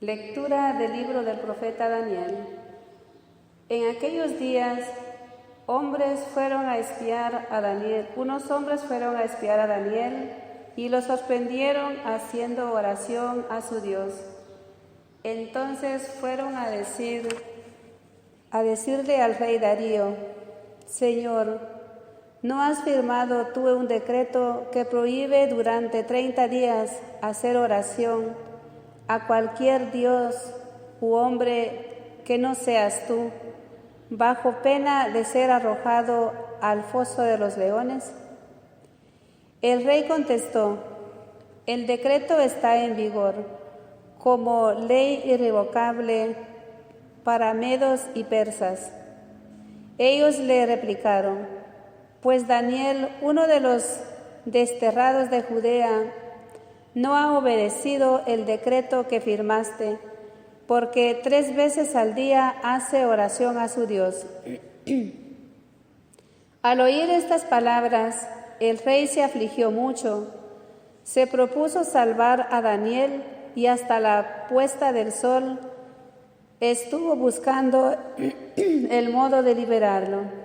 Lectura del libro del profeta Daniel. En aquellos días, unos hombres fueron a espiar a Daniel y lo sorprendieron haciendo oración a su Dios. Entonces fueron a decirle al rey Darío: Señor, ¿no has firmado tú un decreto que prohíbe durante 30 días hacer oración a cualquier dios u hombre que no seas tú, bajo pena de ser arrojado al foso de los leones? El rey contestó: el decreto está en vigor como ley irrevocable para medos y persas. Ellos le replicaron: pues Daniel, uno de los desterrados de Judea, no ha obedecido el decreto que firmaste, porque 3 veces al día hace oración a su Dios. Al oír estas palabras, el rey se afligió mucho. Se propuso salvar a Daniel y hasta la puesta del sol estuvo buscando el modo de liberarlo.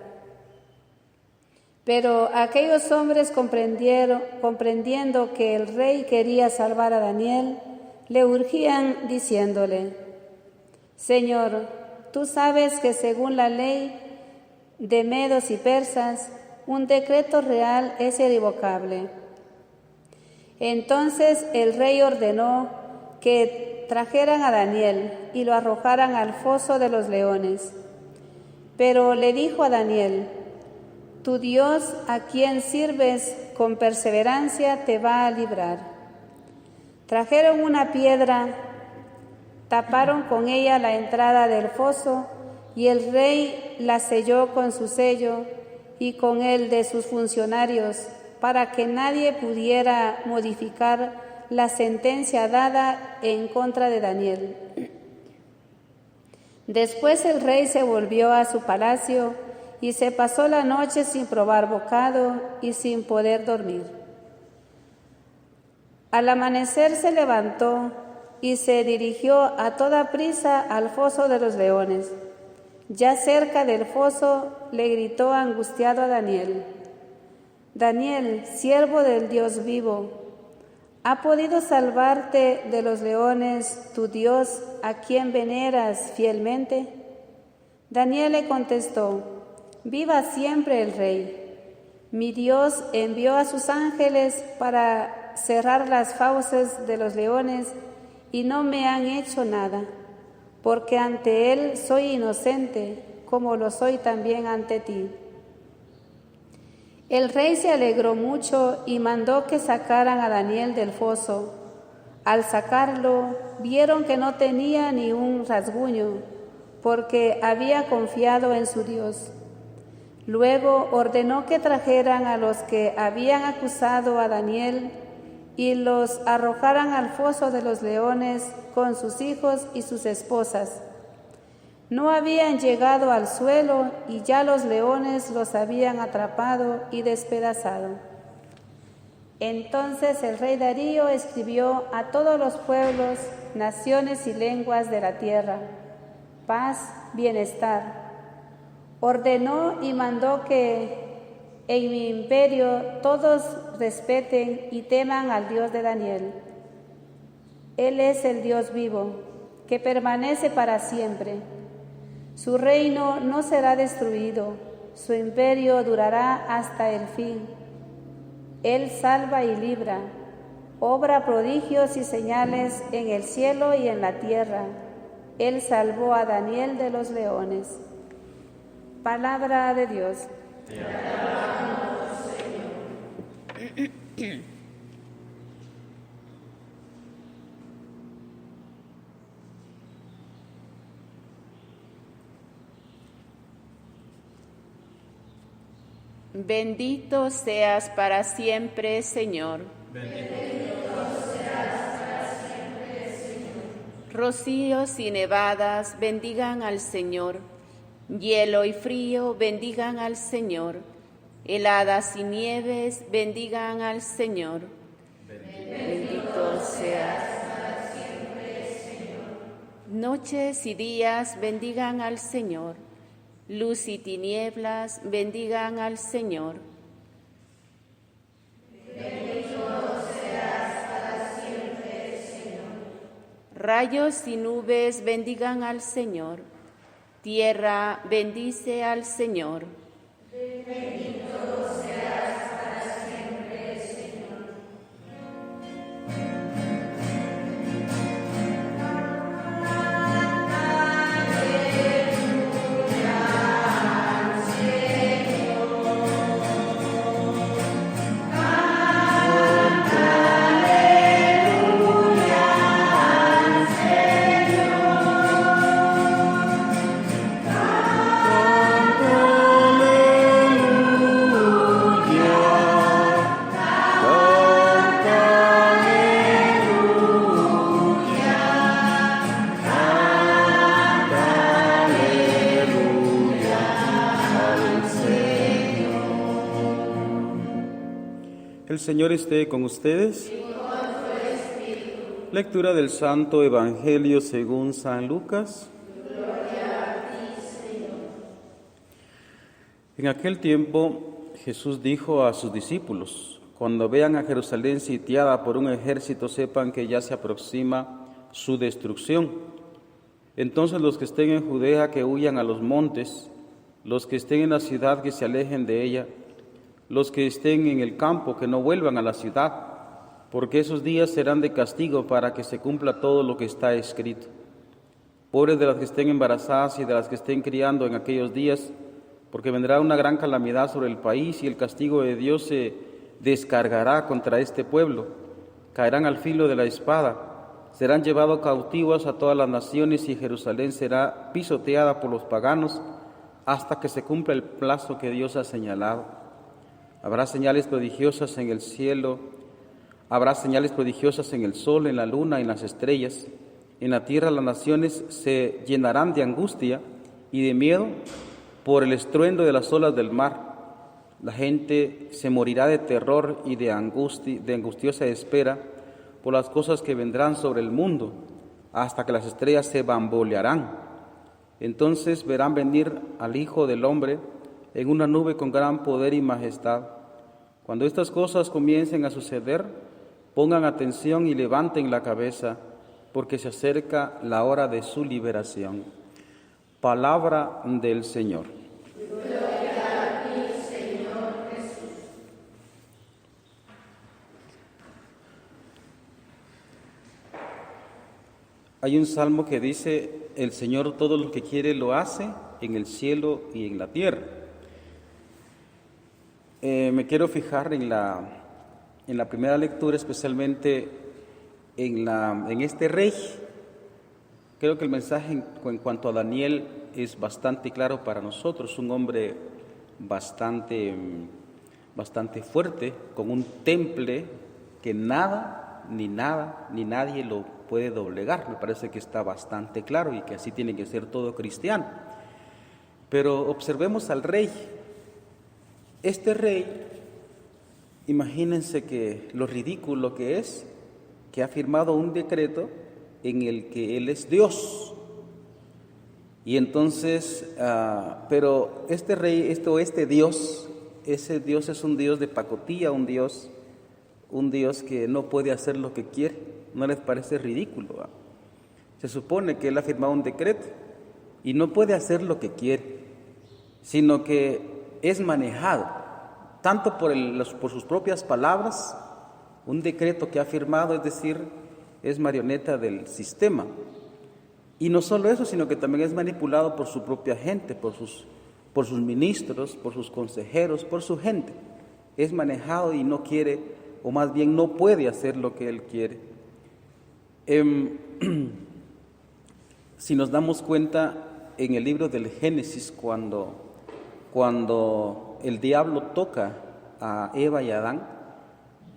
Pero aquellos hombres, comprendiendo que el rey quería salvar a Daniel, le urgían diciéndole: Señor, tú sabes que según la ley de medos y persas, un decreto real es irrevocable. Entonces el rey ordenó que trajeran a Daniel y lo arrojaran al foso de los leones. Pero le dijo a Daniel: tu Dios, a quien sirves con perseverancia, te va a librar. Trajeron una piedra, taparon con ella la entrada del foso, y el rey la selló con su sello y con el de sus funcionarios, para que nadie pudiera modificar la sentencia dada en contra de Daniel. Después el rey se volvió a su palacio y se pasó la noche sin probar bocado y sin poder dormir. Al amanecer se levantó y se dirigió a toda prisa al foso de los leones. Ya cerca del foso le gritó angustiado a Daniel: Daniel, siervo del Dios vivo, ¿ha podido salvarte de los leones tu Dios, a quien veneras fielmente? Daniel le contestó: viva siempre el rey. Mi Dios envió a sus ángeles para cerrar las fauces de los leones y no me han hecho nada, porque ante él soy inocente, como lo soy también ante ti. El rey se alegró mucho y mandó que sacaran a Daniel del foso. Al sacarlo, vieron que no tenía ni un rasguño, porque había confiado en su Dios. Luego ordenó que trajeran a los que habían acusado a Daniel y los arrojaran al foso de los leones con sus hijos y sus esposas. No habían llegado al suelo y ya los leones los habían atrapado y despedazado. Entonces el rey Darío escribió a todos los pueblos, naciones y lenguas de la tierra: paz, bienestar. Ordenó y mandó que en mi imperio todos respeten y teman al Dios de Daniel. Él es el Dios vivo, que permanece para siempre. Su reino no será destruido, su imperio durará hasta el fin. Él salva y libra, obra prodigios y señales en el cielo y en la tierra. Él salvó a Daniel de los leones. Palabra de Dios. Te alabamos, Señor. Bendito seas para siempre, Señor. Bendito seas para siempre, Señor. Rocíos y nevadas bendigan al Señor. Hielo y frío bendigan al Señor. Heladas y nieves bendigan al Señor. Bendito seas para siempre, Señor. Noches y días bendigan al Señor. Luz y tinieblas bendigan al Señor. Rayos y nubes bendigan al Señor. Tierra bendice al Señor. Bendito seas para siempre, Señor. El Señor esté con ustedes. Lectura del Santo Evangelio según San Lucas. Gloria a ti, Señor. En aquel tiempo Jesús dijo a sus discípulos: cuando vean a Jerusalén sitiada por un ejército, sepan que ya se aproxima su destrucción. Entonces los que estén en Judea que huyan a los montes, los que estén en la ciudad que se alejen de ella, los que estén en el campo que no vuelvan a la ciudad, porque esos días serán de castigo para que se cumpla todo lo que está escrito. Pobres de las que estén embarazadas y de las que estén criando en aquellos días, porque vendrá una gran calamidad sobre el país y el castigo de Dios se descargará contra este pueblo. Caerán al filo de la espada, serán llevados cautivos a todas las naciones y Jerusalén será pisoteada por los paganos hasta que se cumpla el plazo que Dios ha señalado. Habrá señales prodigiosas en el cielo, habrá señales prodigiosas en el sol, en la luna y en las estrellas. En la tierra las naciones se llenarán de angustia y de miedo por el estruendo de las olas del mar. La gente se morirá de terror y de angustiosa espera por las cosas que vendrán sobre el mundo, hasta que las estrellas se bambolearán. Entonces verán venir al Hijo del Hombre en una nube con gran poder y majestad. Cuando estas cosas comiencen a suceder, pongan atención y levanten la cabeza, porque se acerca la hora de su liberación. Palabra del Señor. Gloria a ti, Señor Jesús. Hay un salmo que dice: el Señor todo lo que quiere lo hace en el cielo y en la tierra. Me quiero fijar en la primera lectura, especialmente en este rey. Creo que el mensaje en cuanto a Daniel es bastante claro para nosotros. Un hombre bastante fuerte, con un temple que nada, ni nadie lo puede doblegar. Me parece que está bastante claro y que así tiene que ser todo cristiano. Pero observemos al rey. Este rey, imagínense que lo ridículo que es, que ha firmado un decreto en el que él es Dios. Y entonces, pero este rey, este Dios, ese Dios es un Dios de pacotilla, un Dios que no puede hacer lo que quiere. ¿No les parece ridículo? Se supone que él ha firmado un decreto y no puede hacer lo que quiere, sino que es manejado tanto por sus propias palabras, un decreto que ha firmado, es decir, es marioneta del sistema. Y no solo eso, sino que también es manipulado por su propia gente, por sus ministros, por sus consejeros, por su gente. Es manejado y no quiere, o más bien no puede hacer lo que él quiere. Si nos damos cuenta en el libro del Génesis, cuando el diablo toca a Eva y a Adán,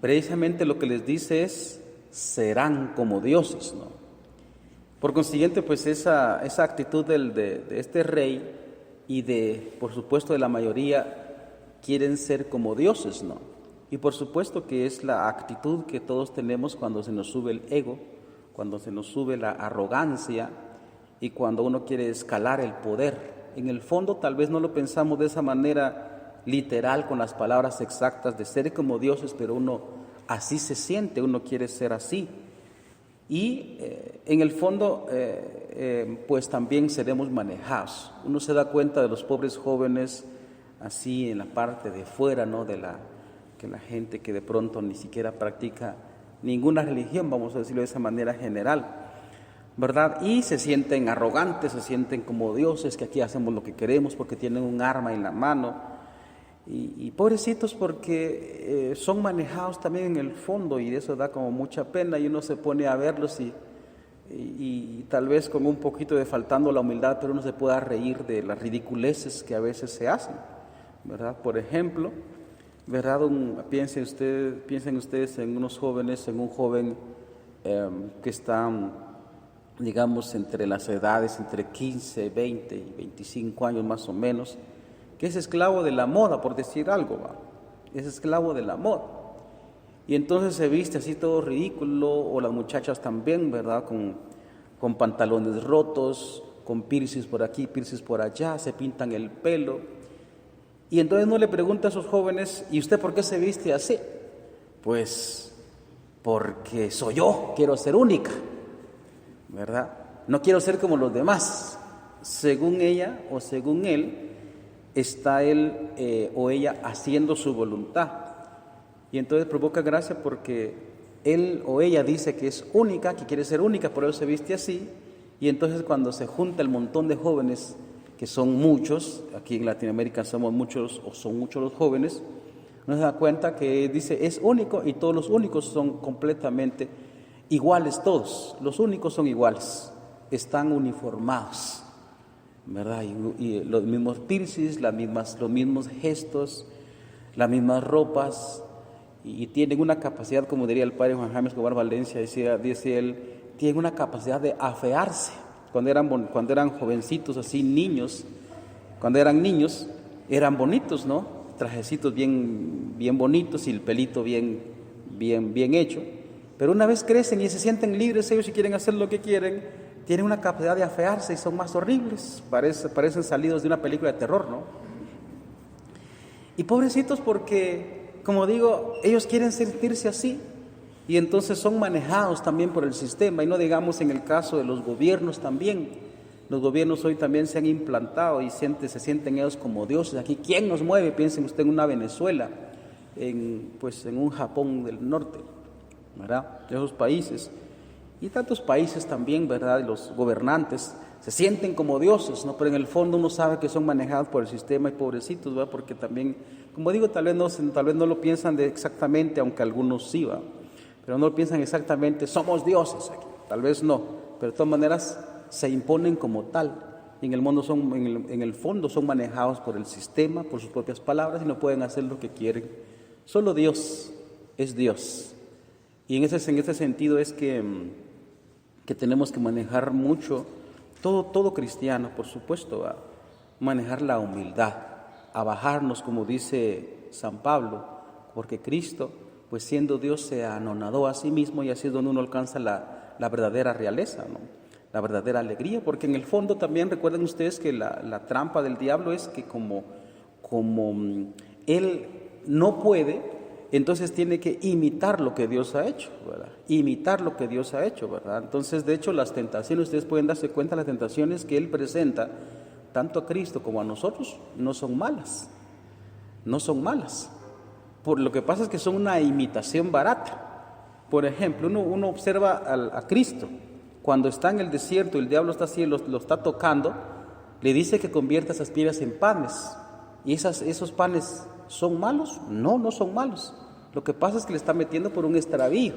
precisamente lo que les dice es: serán como dioses, ¿no? Por consiguiente, pues esa actitud de este rey y por supuesto, de la mayoría, quieren ser como dioses, ¿no? Y por supuesto que es la actitud que todos tenemos cuando se nos sube el ego, cuando se nos sube la arrogancia y cuando uno quiere escalar el poder. En el fondo tal vez no lo pensamos de esa manera literal, con las palabras exactas de ser como dioses, pero uno así se siente, uno quiere ser así. Y en el fondo, pues también seremos manejados. Uno se da cuenta de los pobres jóvenes así en la parte de fuera, ¿no? Que la gente que de pronto ni siquiera practica ninguna religión, vamos a decirlo de esa manera general, ¿verdad? Y se sienten arrogantes, se sienten como dioses, que aquí hacemos lo que queremos porque tienen un arma en la mano. Y pobrecitos porque son manejados también en el fondo, y eso da como mucha pena, y uno se pone a verlos y tal vez con un poquito de faltando la humildad, pero uno se pueda reír de las ridiculeces que a veces se hacen, ¿verdad? Por ejemplo, ¿verdad? Piensen ustedes en unos jóvenes, en un joven que está, digamos, entre las edades, entre 15, 20 y 25 años más o menos, que es esclavo de la moda, por decir algo, ¿va? Es esclavo de la moda. Y entonces se viste así todo ridículo, o las muchachas también, ¿verdad? Con pantalones rotos, con piercings por aquí, piercings por allá, se pintan el pelo. Y entonces uno le pregunta a esos jóvenes, ¿y usted por qué se viste así? Pues porque soy yo, quiero ser única, ¿verdad? No quiero ser como los demás. Según ella o según él, está él o ella haciendo su voluntad. Y entonces provoca gracia porque él o ella dice que es única, que quiere ser única, por eso se viste así. Y entonces cuando se junta el montón de jóvenes, que son muchos, aquí en Latinoamérica somos muchos o son muchos los jóvenes, uno se da cuenta que dice es único, y todos los únicos son completamente iguales, todos los únicos son iguales, están uniformados, ¿verdad? Y los mismos piercings, los mismos gestos, las mismas ropas, y tienen una capacidad, como diría el padre Juan Jaime Escobar Valencia, dice él, tienen una capacidad de afearse. Cuando eran jovencitos, así niños, cuando eran niños, eran bonitos, ¿no? Trajecitos bien bonitos y el pelito bien hecho. Pero una vez crecen y se sienten libres ellos y quieren hacer lo que quieren, tienen una capacidad de afearse y son más horribles, parecen salidos de una película de terror, ¿no? Y pobrecitos porque, como digo, ellos quieren sentirse así y entonces son manejados también por el sistema, y no digamos en el caso de los gobiernos también. Los gobiernos hoy también se han implantado y se sienten ellos como dioses. Aquí, ¿quién nos mueve? Piensen usted en una Venezuela, en un Japón del norte, ¿verdad? De esos países. Y tantos países también, ¿verdad? Los gobernantes se sienten como dioses, ¿no? Pero en el fondo uno sabe que son manejados por el sistema, y pobrecitos, ¿verdad? Porque también, como digo, tal vez no lo piensan exactamente, aunque algunos sí, ¿verdad? Pero no lo piensan exactamente, somos dioses aquí, tal vez no, pero de todas maneras se imponen como tal. Y en el fondo son manejados por el sistema, por sus propias palabras, y no pueden hacer lo que quieren. Solo Dios es Dios. Y en ese sentido es que tenemos que manejar mucho, todo cristiano, por supuesto, a manejar la humildad, a bajarnos, como dice San Pablo, porque Cristo, pues siendo Dios, se anonadó a sí mismo, y así es donde uno alcanza la verdadera realeza, ¿no? La verdadera alegría, porque en el fondo también recuerden ustedes que la trampa del diablo es que como él no puede, entonces tiene que imitar lo que Dios ha hecho, ¿verdad? Imitar lo que Dios ha hecho, ¿verdad? Entonces, de hecho, las tentaciones, ustedes pueden darse cuenta, las tentaciones que Él presenta, tanto a Cristo como a nosotros, no son malas. No son malas. Por lo que pasa es que son una imitación barata. Por ejemplo, uno observa a Cristo, cuando está en el desierto, el diablo está así, lo está tocando, le dice que convierta esas piedras en panes. ¿Y esos panes son malos? No, no son malos. Lo que pasa es que le está metiendo por un extravío.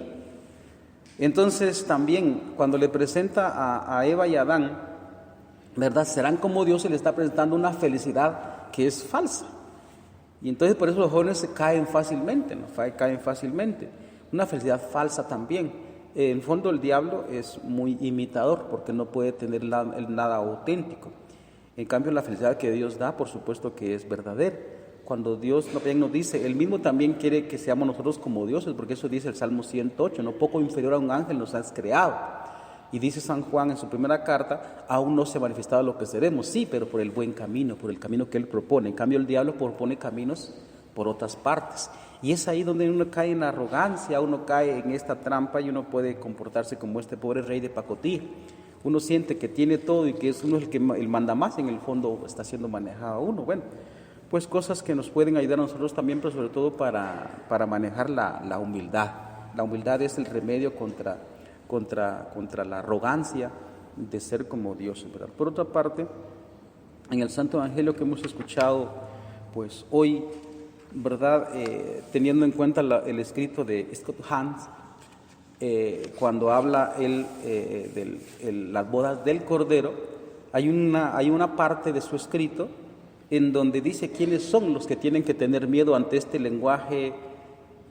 Entonces también cuando le presenta a Eva y a Adán, ¿verdad? Serán como Dios, y le está presentando una felicidad que es falsa. Y entonces por eso los jóvenes se caen fácilmente, ¿no? Caen fácilmente. Una felicidad falsa también. En el fondo el diablo es muy imitador porque no puede tener nada auténtico. En cambio la felicidad que Dios da, por supuesto que es verdadera. Cuando Dios también nos dice, Él mismo también quiere que seamos nosotros como dioses, porque eso dice el Salmo 108, no poco inferior a un ángel nos has creado. Y dice San Juan en su primera carta, aún no se ha manifestado lo que seremos, sí, pero por el buen camino, por el camino que Él propone. En cambio, el diablo propone caminos por otras partes. Y es ahí donde uno cae en la arrogancia, uno cae en esta trampa y uno puede comportarse como este pobre rey de pacotilla. Uno siente que tiene todo y que es uno el que el manda más, en el fondo está siendo manejado uno. Bueno, pues cosas que nos pueden ayudar a nosotros también, pero sobre todo para manejar la humildad. La humildad es el remedio contra la arrogancia de ser como Dios, ¿verdad? Por otra parte, en el Santo Evangelio que hemos escuchado pues hoy, ¿verdad? Teniendo en cuenta el escrito de Scott Hahn, cuando habla él de las bodas del Cordero, hay una parte de su escrito en donde dice quiénes son los que tienen que tener miedo ante este lenguaje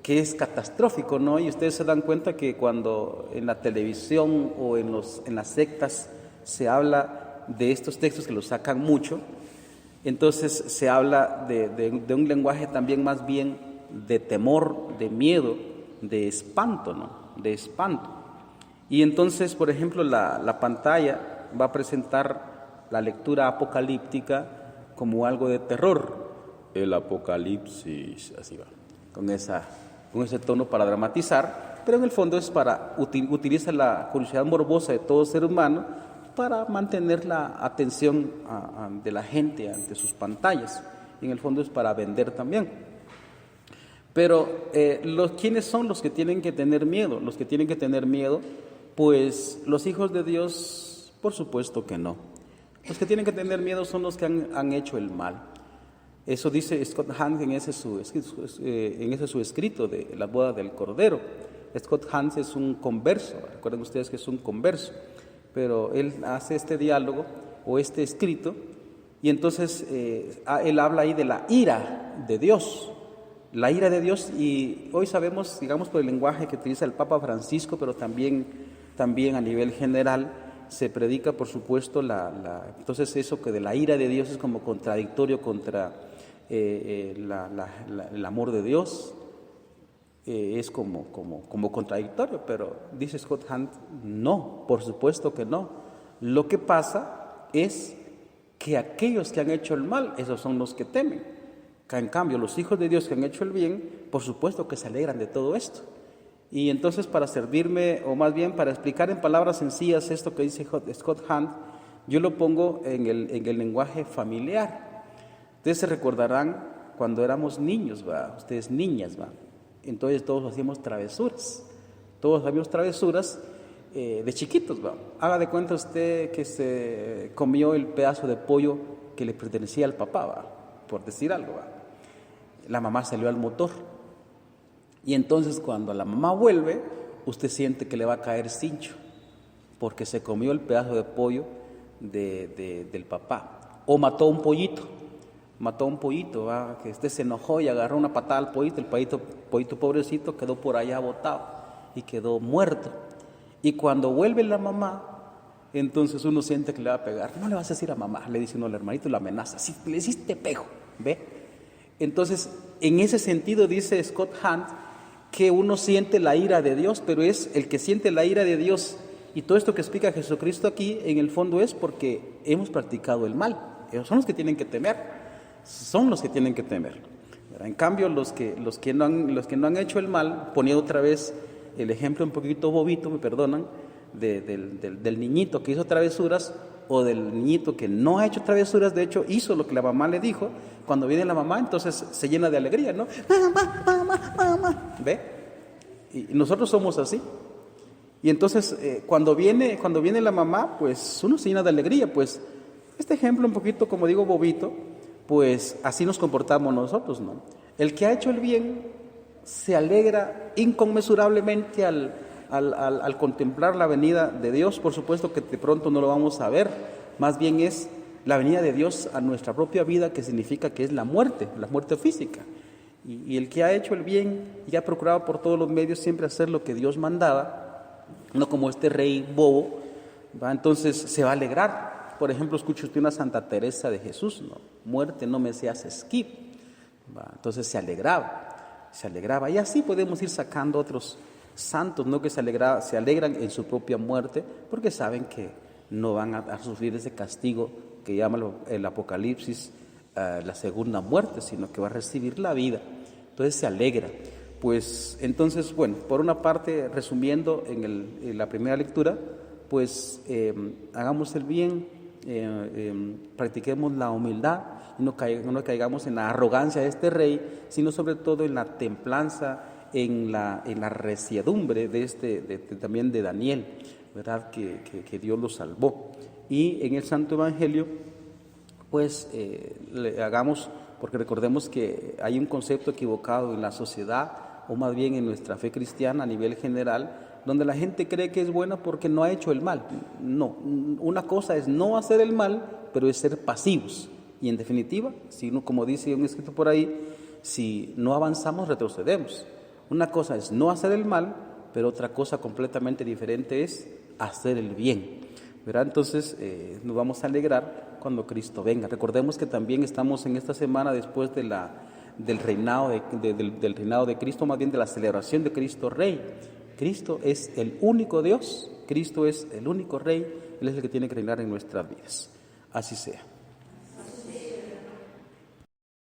que es catastrófico, ¿no? Y ustedes se dan cuenta que cuando en la televisión o en las sectas se habla de estos textos, que los sacan mucho, entonces se habla de un lenguaje también más bien de temor, de miedo, de espanto, ¿no? De espanto. Y entonces, por ejemplo, la pantalla va a presentar la lectura apocalíptica como algo de terror. El apocalipsis, así va, con ese tono para dramatizar, pero en el fondo es utiliza la curiosidad morbosa de todo ser humano para mantener la atención de la gente ante sus pantallas. Y en el fondo es para vender también. Pero ¿quiénes son los que tienen que tener miedo? Los que tienen que tener miedo, pues los hijos de Dios, por supuesto que no. Los que tienen que tener miedo son los que han hecho el mal. Eso dice Scott Hahn en ese su escrito de la boda del Cordero. Scott Hahn es un converso, recuerden ustedes que es un converso, pero él hace este diálogo o este escrito y entonces él habla ahí de la ira de Dios. La ira de Dios, y hoy sabemos, digamos, por el lenguaje que utiliza el Papa Francisco, pero también a nivel general se predica, por supuesto, entonces eso que de la ira de Dios es como contradictorio contra el amor de Dios, es como contradictorio, pero dice Scott Hahn, no, por supuesto que no. Lo que pasa es que aquellos que han hecho el mal, esos son los que temen. En cambio, los hijos de Dios que han hecho el bien, por supuesto que se alegran de todo esto. Y entonces, para servirme, o más bien para explicar en palabras sencillas esto que dice Scott Hahn, yo lo pongo en el lenguaje familiar. Ustedes se recordarán cuando éramos niños, ¿va? Ustedes niñas, ¿va? Entonces todos hacíamos travesuras. Todos hacíamos travesuras de chiquitos, ¿va? Haga de cuenta usted que se comió el pedazo de pollo que le pertenecía al papá, ¿va? Por decir algo, ¿va? La mamá salió al motor y entonces cuando la mamá vuelve, usted siente que le va a caer cincho porque se comió el pedazo de pollo del papá, o mató un pollito, ¿va? Que usted se enojó y agarró una patada al pollito, el pollito pobrecito quedó por allá botado y quedó muerto. Y cuando vuelve la mamá, entonces uno siente que le va a pegar. No le vas a decir a mamá, le dice uno al hermanito y lo amenaza. Si le hiciste pego, ¿ve? Entonces, en ese sentido dice Scott Hahn que uno siente la ira de Dios, pero es el que siente la ira de Dios. Y todo esto que explica Jesucristo aquí, en el fondo es porque hemos practicado el mal. Ellos son los que tienen que temer. Son los que tienen que temer. En cambio, los que no han hecho el mal, poniendo otra vez el ejemplo un poquito bobito, me perdonan, del niñito que hizo travesuras, o del niñito que no ha hecho travesuras, de hecho hizo lo que la mamá le dijo. Cuando viene la mamá, entonces se llena de alegría, ¿no? Mamá, ¿ve? Y nosotros somos así. Y entonces cuando viene la mamá, pues uno se llena de alegría. Pues este ejemplo un poquito, como digo, bobito, pues así nos comportamos nosotros, ¿no? El que ha hecho el bien se alegra inconmensurablemente al contemplar la venida de Dios. Por supuesto que de pronto no lo vamos a ver, más bien es la venida de Dios a nuestra propia vida, que significa que es la muerte física. Y el que ha hecho el bien y ha procurado por todos los medios siempre hacer lo que Dios mandaba, no como este rey bobo, ¿va? Entonces se va a alegrar. Por ejemplo, escucha usted una Santa Teresa de Jesús, ¿no? Muerte, no me seas esquivo, ¿va? Entonces se alegraba. Y así podemos ir sacando santos, no que se alegran en su propia muerte, porque saben que no van a sufrir ese castigo que llama el Apocalipsis la segunda muerte, sino que va a recibir la vida. Entonces se alegra. Pues entonces, bueno, por una parte, resumiendo en la primera lectura, pues hagamos el bien, practiquemos la humildad, y no caigamos en la arrogancia de este rey, sino sobre todo en la templanza, en la resiedumbre también de Daniel, ¿verdad? Que Dios lo salvó. Y en el Santo Evangelio, pues le hagamos, porque recordemos que hay un concepto equivocado en la sociedad, o más bien en nuestra fe cristiana a nivel general, donde la gente cree que es buena porque no ha hecho el mal. No, una cosa es no hacer el mal, pero es ser pasivos. Y en definitiva, como dice un escrito por ahí, si no avanzamos, retrocedemos. Una cosa es no hacer el mal, pero otra cosa completamente diferente es hacer el bien, ¿verdad? Entonces nos vamos a alegrar cuando Cristo venga. Recordemos que también estamos en esta semana después del reinado de Cristo, más bien de la celebración de Cristo Rey. Cristo es el único Dios, Cristo es el único Rey, Él es el que tiene que reinar en nuestras vidas. Así sea.